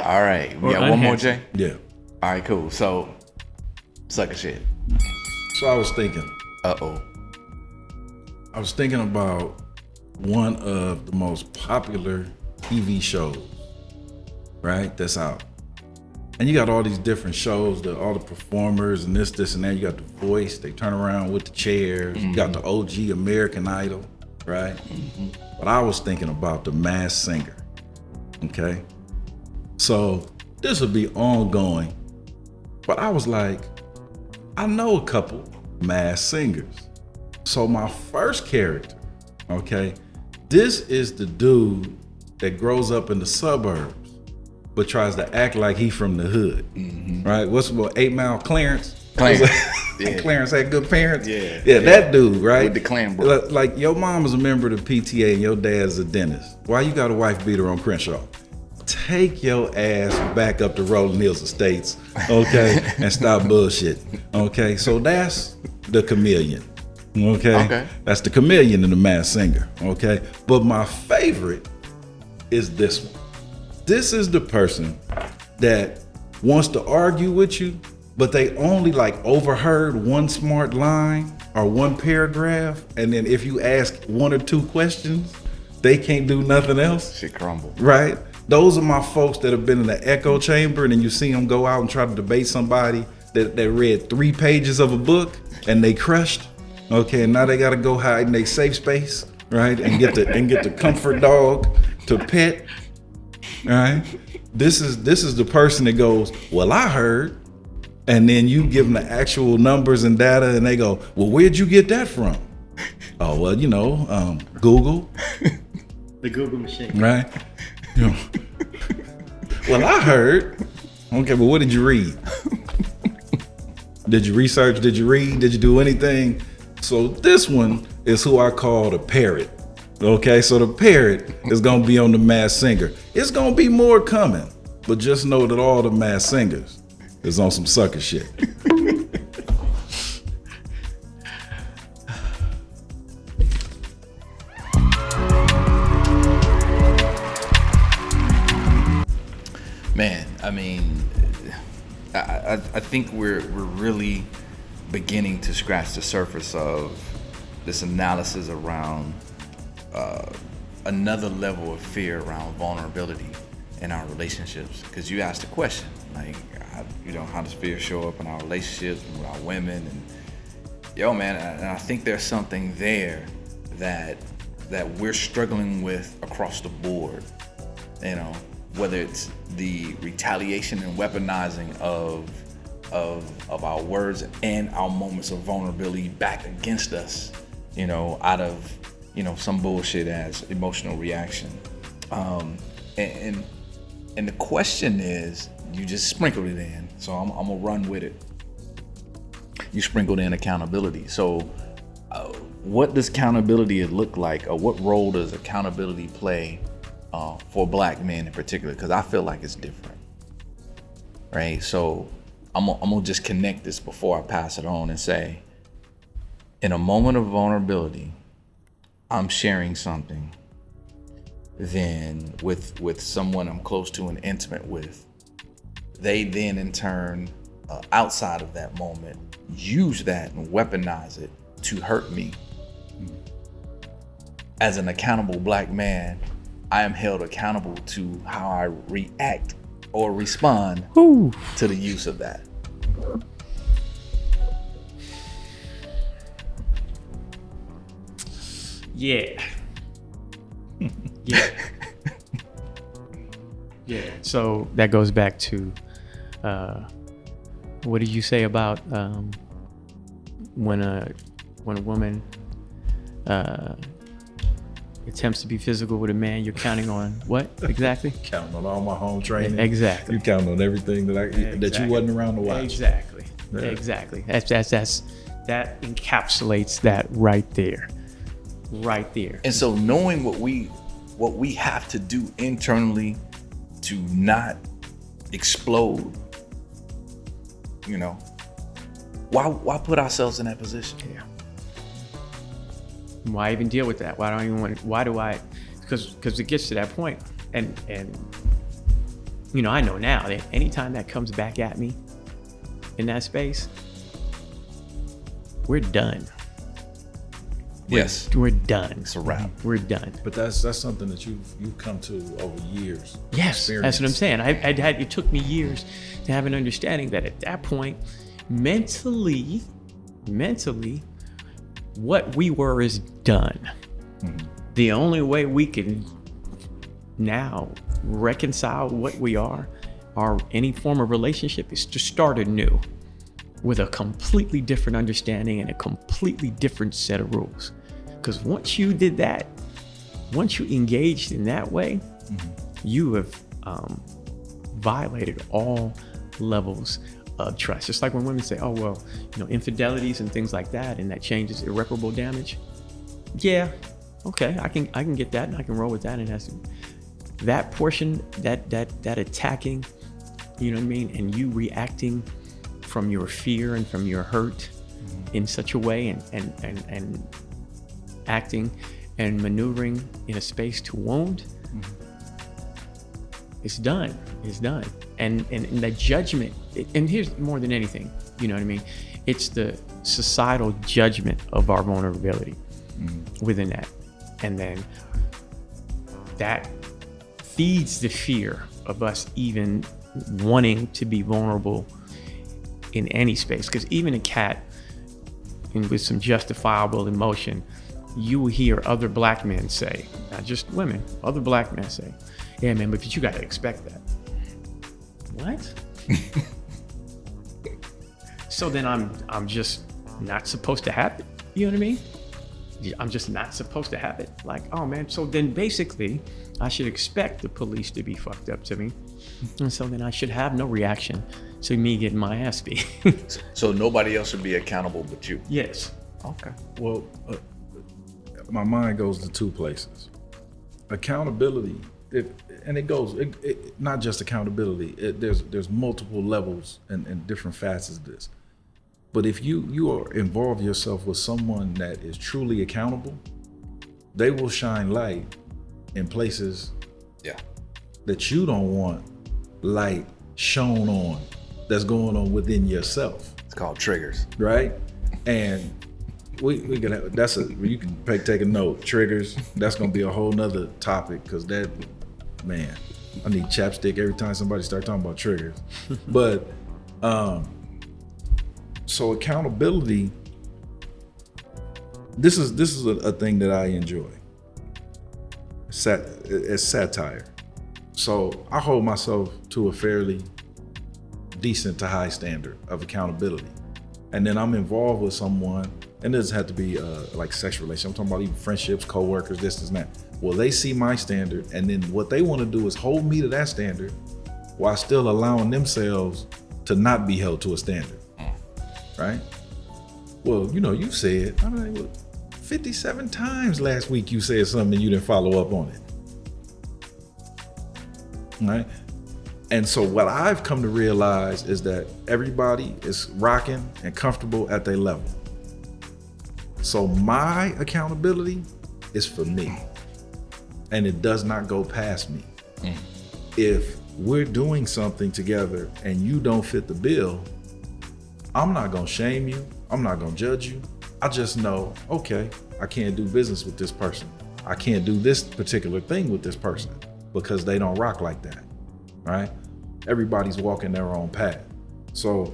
All right. We Or got one more, unhandsome. Jay? Yeah. All right, cool. So, sucker shit. So I was thinking Uh-oh. about one of the most popular TV shows, right? That's out. And you got all these different shows, all the performers and this and that. You got The Voice, they turn around with the chairs. You got the OG American Idol, right? But I was thinking about The Masked Singer, okay? So this will be ongoing. But I was like, I know a couple masked singers. So my first character, okay, this is the dude that grows up in the suburbs but tries to act like he from the hood, right? What's about 8 Mile Clarence? Clarence. Yeah. Clarence had good parents. Yeah. That dude, right? With the clan, bro. Like your mom is a member of the PTA and your dad's a dentist. Why you got a wife beater on Crenshaw? Take your ass back up to Rolling Hills Estates, okay, and stop bullshitting, okay? So that's the chameleon, okay? That's the chameleon in The Masked Singer, okay? But my favorite is this one. This is the person that wants to argue with you, but they only like overheard one smart line or one paragraph, and then if you ask 1 or 2 questions, they can't do nothing else. Shit crumble. Right? Those are my folks that have been in the echo chamber, and then you see them go out and try to debate somebody that read 3 pages of a book and they crushed. Okay, and now they gotta go hide in their safe space, right? And get the comfort dog to pet. All right. This is the person that goes, well, I heard, and then you give them the actual numbers and data, and they go, well, where'd you get that from? Oh, well, Google. The Google machine. Right? Well, I heard. Okay, but what did you read? Did you research? Did you read? Did you do anything? So this one is who I call the parrot. Okay, so the parrot is gonna be on The Masked Singer. It's gonna be more coming, but just know that all the Masked Singers is on some sucker shit. Man, I mean, I think we're really beginning to scratch the surface of this analysis around another level of fear around vulnerability in our relationships. Because you asked a question, like, how does fear show up in our relationships and with our women? And man, and I think there's something there that we're struggling with across the board. Whether it's the retaliation and weaponizing of our words and our moments of vulnerability back against us, out of some bullshit as emotional reaction. And the question is, you just sprinkled it in, so I'm gonna run with it. You sprinkled in accountability. So what does accountability look like, or what role does accountability play for Black men in particular? Because I feel like it's different, right? So I'm gonna just connect this before I pass it on and say, in a moment of vulnerability, I'm sharing something then with someone I'm close to and intimate with. They then in turn, outside of that moment, use that and weaponize it to hurt me. As an accountable Black man, I am held accountable to how I react or respond to the use of that. Yeah. Yeah. Yeah. So that goes back to what did you say about when a woman attempts to be physical with a man, you're counting on what exactly? Counting on all my home training. Exactly. You counting on everything that you wasn't around to watch. Exactly. Yeah. Exactly. That encapsulates that right there. Right there. And so knowing what we have to do internally to not explode, why put ourselves in that position? Yeah. Why even deal with that? Because it gets to that point, and I know now that anytime that comes back at me in that space, we're done. Yes. We're done. It's a wrap. We're done. But that's something that you've come to over years. Yes, that's what I'm saying. It took me years to have an understanding that at that point, mentally, what we were is done. Mm-hmm. The only way we can now reconcile what we are, or any form of relationship, is to start anew with a completely different understanding and a completely different set of rules. Because once you did that, once you engaged in that way, you have violated all levels of trust. Just like when women say, oh, well, infidelities and things like that, and that changes irreparable damage. Yeah, okay, I can get that, and I can roll with that. And that's that portion, that attacking, you know what I mean? And you reacting from your fear and from your hurt in such a way, and acting and maneuvering in a space to wound, it's done. It's done. And the judgment, and here's more than anything, you know what I mean? It's the societal judgment of our vulnerability within that. And then that feeds the fear of us even wanting to be vulnerable in any space. Because even a cat, and with some justifiable emotion, you will hear other black men say, not just women, other black men say, yeah, man, but you got to expect that. What? So then I'm just not supposed to have it. You know what I mean? I'm just not supposed to have it. Like, oh man, so then basically I should expect the police to be fucked up to me. And so then I should have no reaction to me getting my ass beat. So nobody else should be accountable but you. Yes. Okay. Well, my mind goes to two places. Accountability, it goes not just accountability. There's multiple levels and different facets of this. But if you are involve yourself with someone that is truly accountable, they will shine light in places that you don't want light shown on, that's going on within yourself. It's called triggers. Right? And we can you can take a note. Triggers, that's gonna be a whole nother topic, because that, man, I need chapstick every time somebody start talking about triggers. But so accountability, this is a thing that I enjoy. It's satire. So I hold myself to a fairly decent to high standard of accountability. And then I'm involved with someone, and it doesn't have to be like sexual relations. I'm talking about even friendships, coworkers, this and that. Well, they see my standard, and then what they want to do is hold me to that standard while still allowing themselves to not be held to a standard. Right? Well, you said, I don't know, 57 times last week you said something and you didn't follow up on it. Right? And so what I've come to realize is that everybody is rocking and comfortable at their level. So my accountability is for me, and it does not go past me. If we're doing something together and you don't fit the bill, I'm not gonna shame you. I'm not gonna judge you. I just know, okay, I can't do business with this person. I can't do this particular thing with this person because they don't rock like that, right? Everybody's walking their own path. So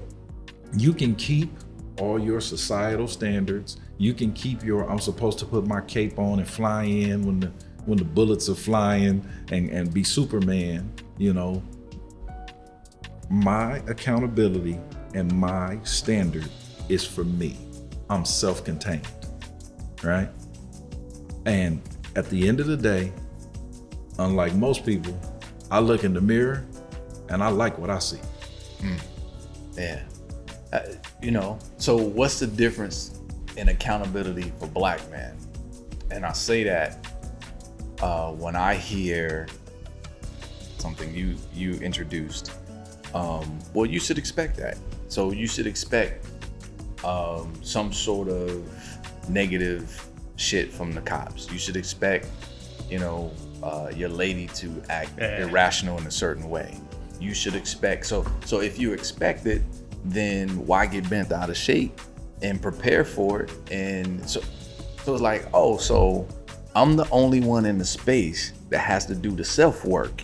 you can keep all your societal standards. You can keep I'm supposed to put my cape on and fly in when the bullets are flying and be Superman, My accountability and my standard is for me. I'm self-contained, right? And at the end of the day, unlike most people, I look in the mirror and I like what I see. Yeah. So what's the difference in accountability for black men? And I say that when I hear something you introduced, well, you should expect that. So you should expect some sort of negative shit from the cops. You should expect, your lady to act irrational in a certain way. you should expect. So if you expect it, then why get bent out of shape and prepare for it? And so it's like, oh, so I'm the only one in the space that has to do the self work.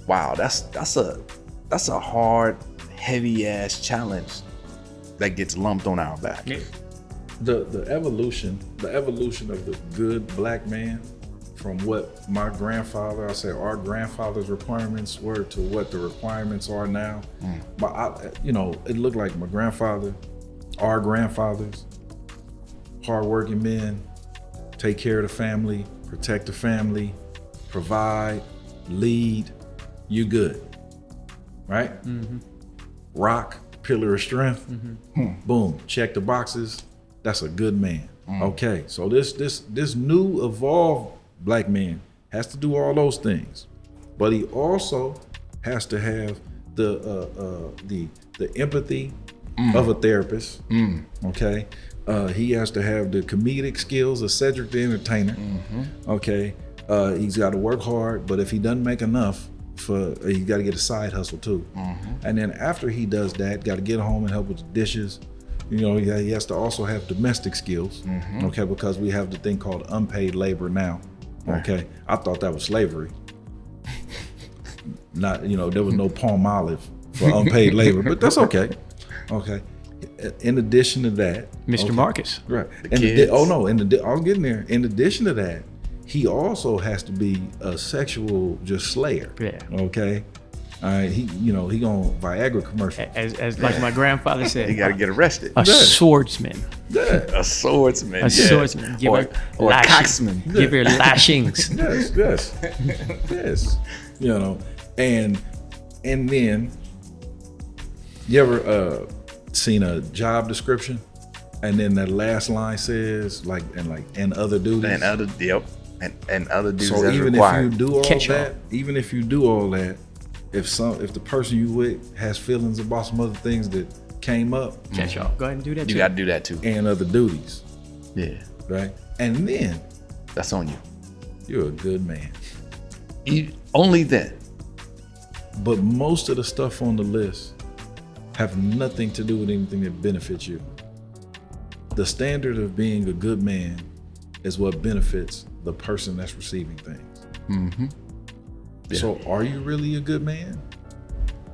Wow, that's a hard, heavy ass challenge that gets lumped on our back. Yeah. The evolution of the good black man from what my grandfather, I say our grandfather's requirements were to what the requirements are now. But it looked like my grandfather, our grandfathers, hardworking men, take care of the family, protect the family, provide, lead, you good, right? Rock, pillar of strength, boom, check the boxes. That's a good man. Okay, so this new evolved black man has to do all those things, but he also has to have the empathy of a therapist. Okay, he has to have the comedic skills of Cedric the Entertainer. Okay, he's got to work hard, but if he doesn't make enough, he got to get a side hustle too. And then after he does that, got to get home and help with the dishes. He has to also have domestic skills. Okay, because we have the thing called unpaid labor now. Okay, I thought that was slavery. Not, there was no palm olive for unpaid labor, but that's okay. Okay. In addition to that, Mr. Marcus. Right. The I'm getting there. In addition to that, he also has to be a sexual slayer. Yeah. Okay. All right. He gonna Viagra commercial. As like my grandfather said, You got to get arrested. a swordsman. Yeah. A swordsman. A swordsman. Give or her a lashing- coxman. Give her lashings. Yes. And then you ever seen a job description and then that last line says and other duties? And other duties So as even required. if you do all Catch all. that, if the person you with has feelings about some other things that came up Catch y'all. Go ahead and do that You too. got to do that too. and other duties, Yeah. right? And then That's on you. you're a good man. Only then. But most of the stuff on the list have nothing to do with anything that benefits you. The standard of being a good man is what benefits the person that's receiving things. Yeah. So are you really a good man?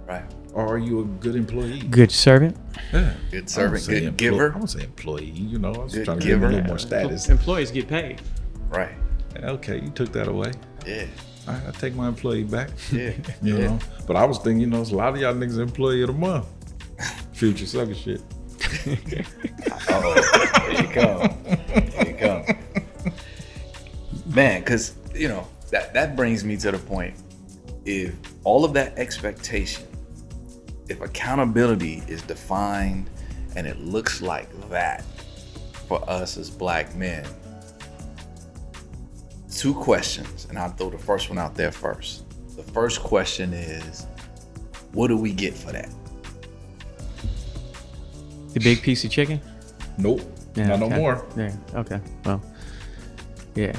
Right. Or are you a good employee? Good servant. Yeah. Good servant, I would say good giver. I would say employee, I was Good trying to give him a giver. little more status. Employees get paid. Right. Okay, you took that away. Yeah. All right, I take my employee back. Yeah. You know, but I was thinking, there's a lot of y'all niggas employee of the month. Future sucker shit. Oh, there you go. There you go. Man, because, that brings me to the point. If all of that expectation, if accountability is defined and it looks like that for us as black men, 2 questions, and I'll throw the first one out there first. The first question is, what do we get for that? The big piece of chicken? Nope. Yeah, Not okay. no more. Yeah. Okay. Well. Yeah.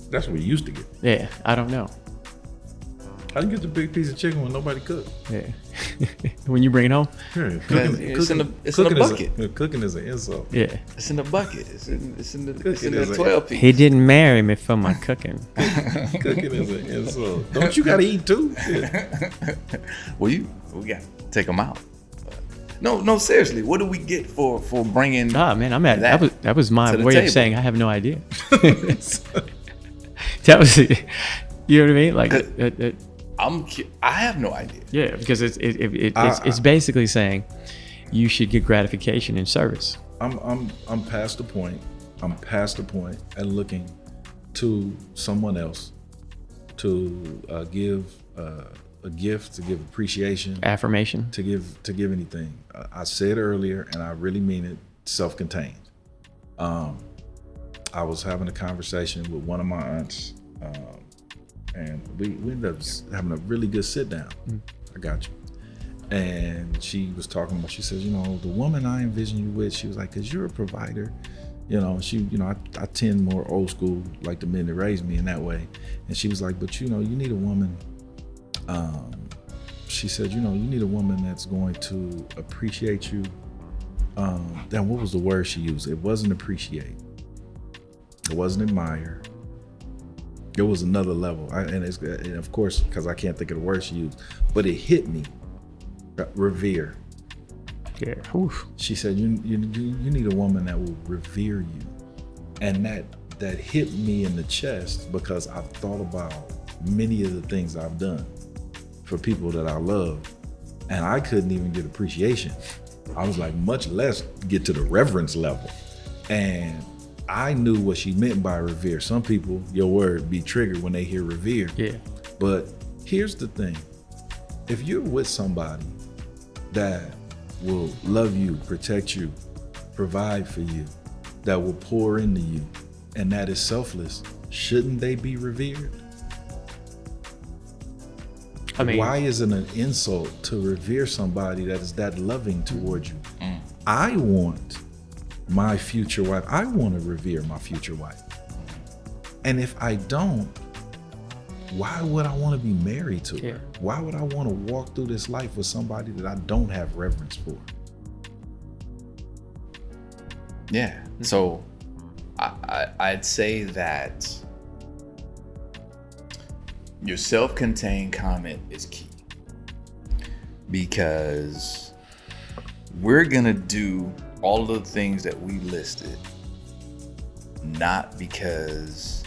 That's what we used to get. Yeah. I don't know. I didn't get the big piece of chicken when nobody cooked. Yeah. When you bring it home. Yeah, It's in a cooking bucket. Cooking is an insult. Yeah. It's in the bucket. It's in the Cooking is a- 12 piece. He didn't marry me for my cooking. Cooking is an insult. Don't you gotta eat too? Yeah. Well, we got to take them out. No, seriously. What do we get for bringing? Ah, man, I'm at that was my to the way table. of saying I have no idea. That was, you know what I mean? Like, I have no idea. yeah, because it's basically saying you should get gratification in service. I'm past the point. I'm past the point and looking to someone else to give a gift, to give appreciation, Affirmation. to give anything. I said earlier, and I really mean it, self-contained. I was having a conversation with one of my aunts, and we ended up having a really good sit down. I got you. And she was talking about, she says, the woman I envision you with, she was like, cause you're a provider. I tend more old school, like the men that raised me in that way. And she was like, but you need a woman she said, you need a woman that's going to appreciate you. Then what was the word she used? It wasn't appreciate. It wasn't admire. It was another level. And of course, because I can't think of the word she used, but it hit me. Revere. Yeah. Oof. She said, you need a woman that will revere you. And that hit me in the chest because I've thought about many of the things I've done for people that I love. And I couldn't even get appreciation. I was like, much less get to the reverence level. And I knew what she meant by revere. Some people, your word, be triggered when they hear revere. Yeah. But here's the thing. If you're with somebody that will love you, protect you, provide for you, that will pour into you, and that is selfless, shouldn't they be revered? I mean, why is it an insult to revere somebody that is that loving towards you? I want my future wife. I want to revere my future wife. And if I don't, why would I want to be married to her? Why would I want to walk through this life with somebody that I don't have reverence for? Yeah. So I'd say that your self-contained comment is key, because we're gonna do all of the things that we listed, not because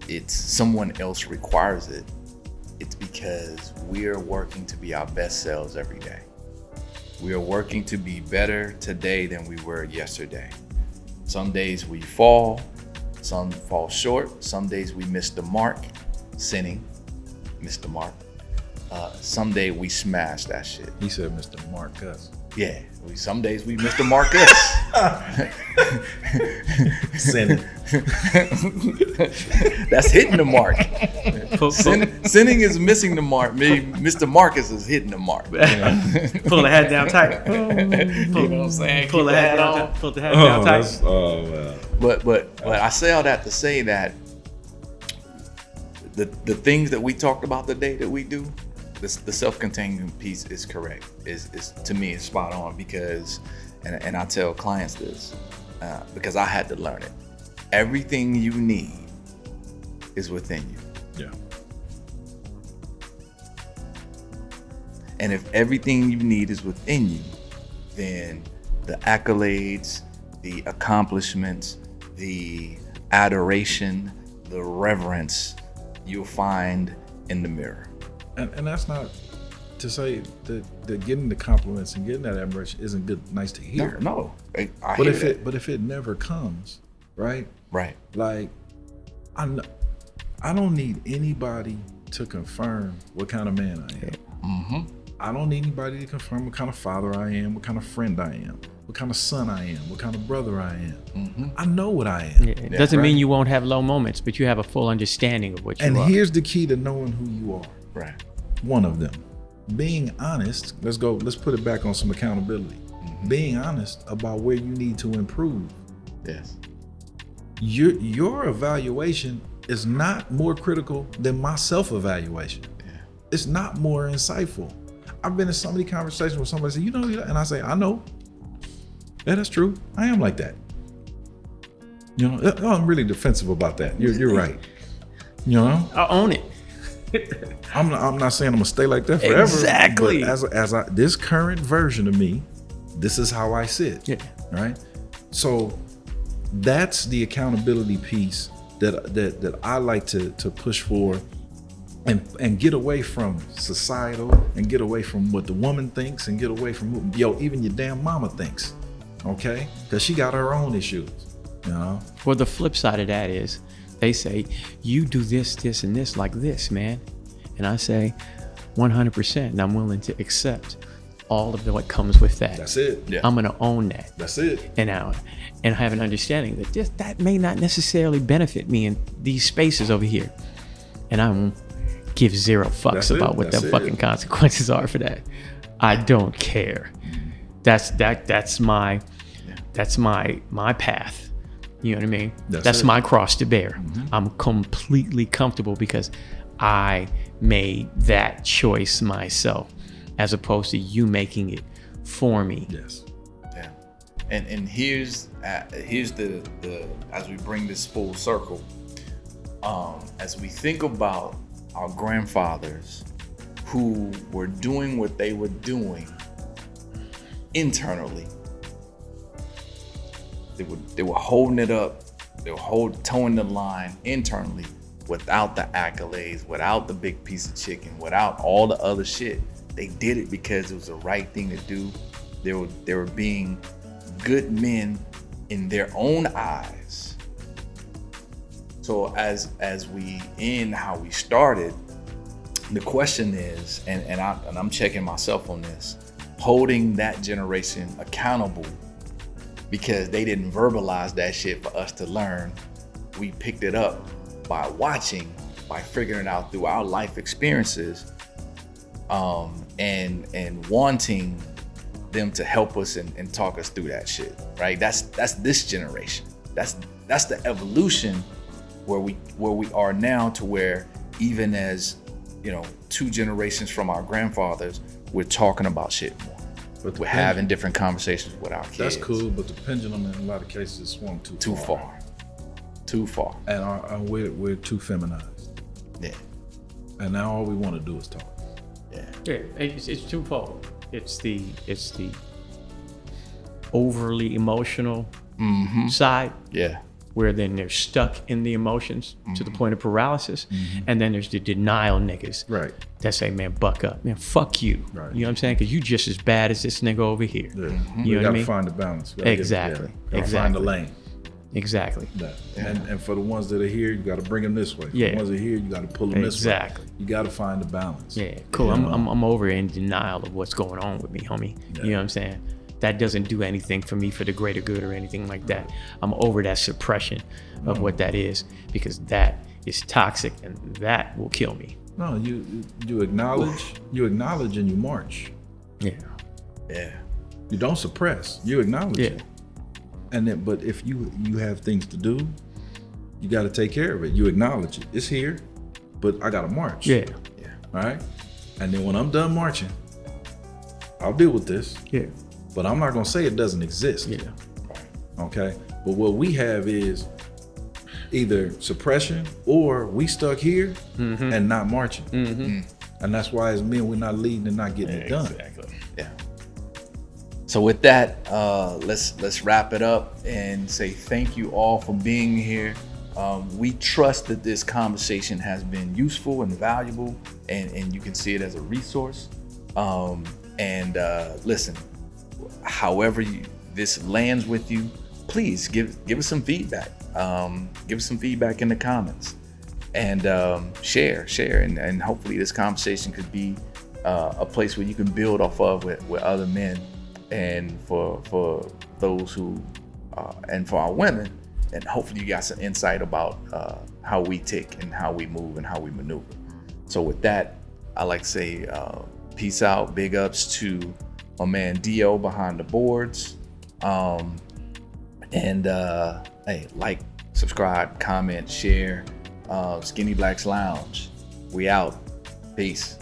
it's someone else requires it. It's because we are working to be our best selves every day. We are working to be better today than we were yesterday. Some days we fall, some fall short. Some days we miss the mark, sinning, miss the mark. Someday we smash that shit. He said, Mr. Marcus. Yeah, some days we miss the Marcus. Sinning. That's hitting the mark. Sinning is missing the mark. Maybe Mr. Marcus is hitting the mark. You know? Pull the hat down tight. You know what I'm saying? Pull Keep the hat on. down. Pull the hat down tight. Wow. But I say all that to say that the things that we talked about today that we do, the self-contained piece is correct. Is to me is spot on, because, and I tell clients this because I had to learn it. Everything you need is within you. Yeah. And if everything you need is within you, then the accolades, the accomplishments, the adoration, the reverence, you'll find in the mirror. And that's not to say that getting the compliments and getting that admiration isn't good, nice to hear. No. I But hear that. if it never comes, right? Right. Like, I don't need anybody to confirm what kind of man I am. Mm-hmm. I don't need anybody to confirm what kind of father I am, what kind of friend I am, what kind of son I am, what kind of brother I am. Mm-hmm. I know what I am. Yeah, it doesn't mean you won't have low moments, but you have a full understanding of what you And are. here's the key to knowing who you are. Right. One of them, being honest. Let's put it back on some accountability. Mm-hmm. Being honest about where you need to improve. Yes. Your evaluation is not more critical than my self-evaluation. Yeah. It's not more insightful. I've been in so many conversations where somebody says, and I say, I know. Yeah, that's true. I am like that. I'm really defensive about that. You're right. I own it. I'm not saying I'm gonna stay like that forever. Exactly. But as this current version of me, this is how I sit. Yeah. Right. So that's the accountability piece that I like to push for, and get away from societal, and get away from what the woman thinks, and get away from even your damn mama thinks. Okay, because she got her own issues. Well, the flip side of that is they say, you do this, this, and this like this, man. And I say 100%, and I'm willing to accept all of what comes with that. That's it. Yeah. I'm going to own that. That's it. And have an understanding that that may not necessarily benefit me in these spaces over here. And I won't give zero fucks That's about it. what That's the it. fucking consequences are for that. I don't care. That's my path. You know what I mean? That's it. my cross to bear. Mm-hmm. I'm completely comfortable because I made that choice myself, as opposed to you making it for me. Yes. Yeah. And here's the as we bring this full circle, as we think about our grandfathers who were doing what they were doing internally. They were holding it up, they were towing the line internally without the accolades, without the big piece of chicken, without all the other shit. They did it because it was the right thing to do. They were being good men in their own eyes. So as we end how we started, the question is, and I'm checking myself on this, holding that generation accountable, because they didn't verbalize that shit for us to learn. We picked it up by watching, by figuring it out through our life experiences, and wanting them to help us and talk us through that shit, right? That's this generation. That's the evolution where we are now, to where even as, you know, 2 generations from our grandfathers, we're talking about shit more. But we're having different conversations with our kids. That's cool, but the pendulum in a lot of cases swung too far. Too far. And we're too feminized. Yeah. And now all we want to do is talk. Yeah, it's twofold. It's the overly emotional side, Yeah. where then they're stuck in the emotions to the point of paralysis, and then there's the denial niggas Right. that say, man, buck up, man, fuck you. Right. You know what I'm saying? Because you just as bad as this nigga over here. Yeah. You We know what I gotta mean? find the balance. We gotta Exactly. Gotta Exactly. find the lane. Exactly. And for the ones that are here, you got to bring them this way. For Yeah. the ones that are here, you got to pull them this way. Exactly. You got to find the balance. Yeah, cool. You know? I'm over in denial of what's going on with me, homie. You know what I'm saying? That doesn't do anything for me for the greater good or anything like that. I'm over that suppression of what that is, because that is toxic and that will kill me. No, you acknowledge, and you march. Yeah. Yeah. You don't suppress. You acknowledge Yeah. it. And then, but if you have things to do, you got to take care of it. You acknowledge it. It's here, but I got to march. Yeah. Yeah. All right. And then when I'm done marching, I'll deal with this. Yeah. But I'm not gonna say it doesn't exist. Yeah. Okay. But what we have is either suppression or we stuck here and not marching. And that's why as men we're not leading and not getting it done. Exactly. Yeah. So with that, let's wrap it up and say thank you all for being here. We trust that this conversation has been useful and valuable, and you can see it as a resource. Listen, however this lands with you, please give us some feedback. Give us some feedback in the comments, and share, and hopefully this conversation could be a place where you can build off of with other men, and for those who and for our women, and hopefully you got some insight about how we tick and how we move and how we maneuver. So with that, I like to say peace out, big ups to my man Dio behind the boards, hey, like, subscribe, comment, share. Skinny Blacks Lounge, we out. Peace.